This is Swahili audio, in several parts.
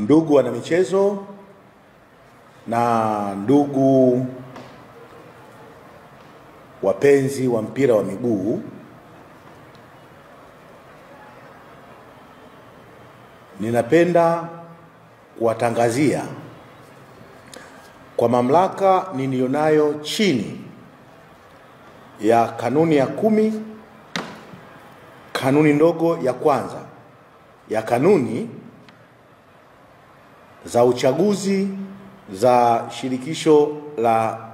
Ndugu wana michezo na ndugu wapenzi wa mpira wa miguu, ninapenda kuwatangazia kwa mamlaka nilionayo chini ya kanuni ya 10, kanuni ndogo ya kwanza ya kanuni za uchaguzi za shirikisho la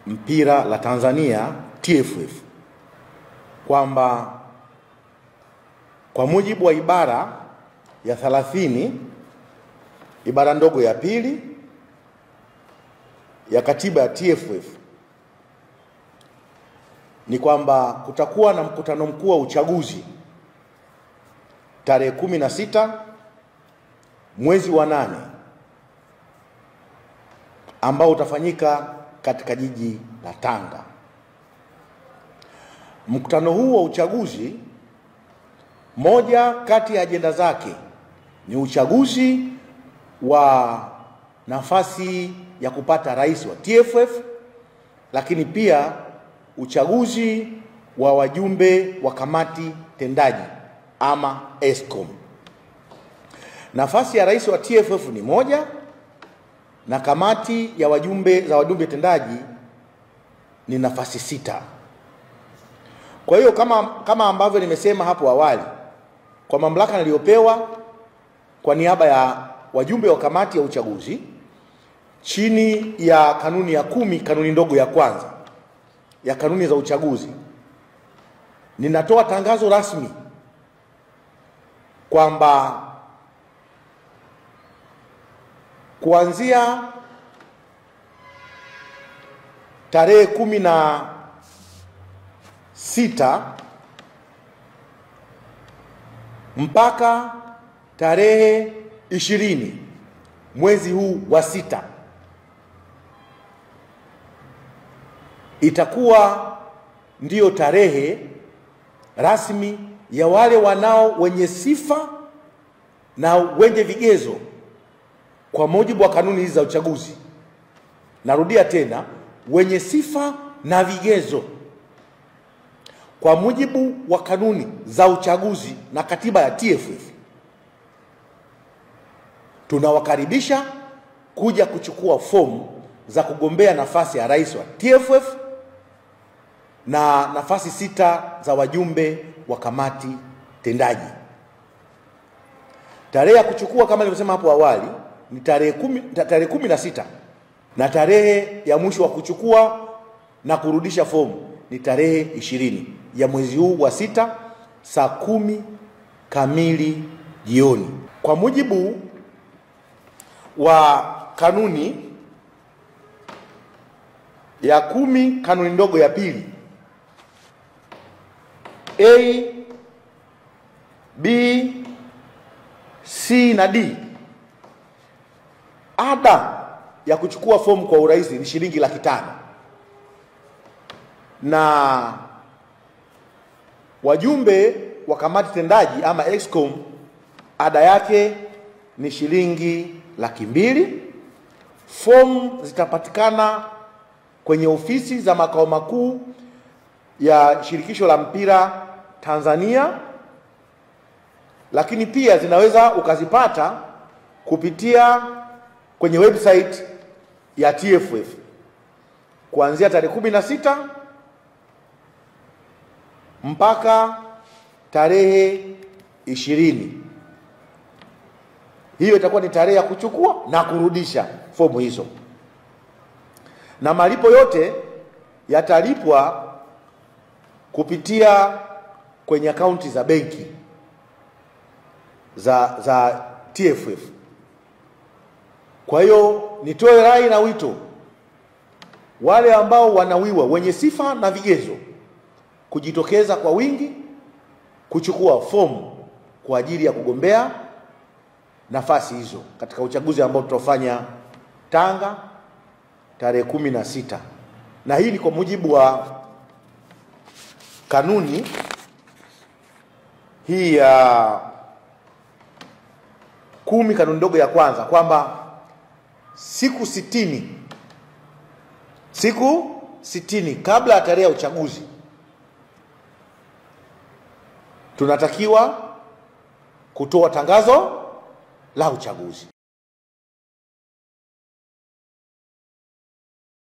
mpira la Tanzania TFF, kwamba kwa mujibu wa ibara ya 30 ibara ndogo ya pili ya katiba ya TFF ni kwamba kutakuwa na mkutano mkuu wa uchaguzi tarehe 16 mwezi wa 8 ambao utafanyika katika jiji la Tanga. Mkutano huu wa uchaguzi, moja kati ya ajenda zake ni uchaguzi wa nafasi ya kupata rais wa TFF, lakini pia uchaguzi wa wajumbe wa kamati tendaji ama ESCOM. Nafasi ya rais wa TFF ni moja na kamati ya wajumbe tendaji ni nafasi 6. Kwa hiyo kama ambavyo nimesema hapo awali, kwa mamlaka niliyopewa kwa niaba ya wajumbe wa kamati ya uchaguzi chini ya kanuni ya 10, kanuni ndogo ya kwanza ya kanuni za uchaguzi, ninatoa tangazo rasmi kwamba kuanzia tarehe 16 mpaka tarehe 20 mwezi huu wa 6 itakuwa ndiyo tarehe rasmi ya wale wenye sifa na wenye vigezo kwa mujibu wa kanuni hizi za uchaguzi. Narudia tena, wenye sifa na vigezo kwa mujibu wa kanuni za uchaguzi na katiba ya TFF, tunawakaribisha kuja kuchukua fomu za kugombea nafasi ya rais wa TFF na nafasi 6 za wajumbe wa kamati tendaji. Tarehe ya kuchukua kama nilivyosema hapo awali ni tarehe 16 na tarehe ya mwisho wa kuchukua na kurudisha fomu ni tarehe 20 ya mwezi huu wa 6 saa 10 kamili jioni. Kwa mujibu wa kanuni ya 10, kanuni ndogo ya pili A, B, C na D, ada ya kuchukua fomu kwa urais ni shilingi 500,000 na wajumbe wa kamati tendaji ama ESCOM ada yake ni shilingi 200,000. Fomu zitapatikana kwenye ofisi za makao makuu ya shirikisho la mpira Tanzania, lakini pia zinaweza ukazipata kupitia kwenye website ya TFF kuanzia tarehe 16 mpaka tarehe 20. Hiyo itakuwa ni tarehe ya kuchukua na kurudisha fomu hizo, na malipo yote yatalipwa kupitia kwenye akaunti za benki za TFF. Kwa hiyo nitoe rai na wito wale ambao wanawiwa, wenye sifa na vigezo, kujitokeza kwa wingi kuchukua fomu kwa ajili ya kugombea nafasi hizo katika uchaguzi ambao tutafanya Tanga tarehe 16. Na hii ni kwa mujibu wa kanuni hii ya 10 kanuni ndogo ya kwanza kwamba siku 60 kabla ya tarehe ya uchaguzi tunatakiwa kutoa tangazo la uchaguzi.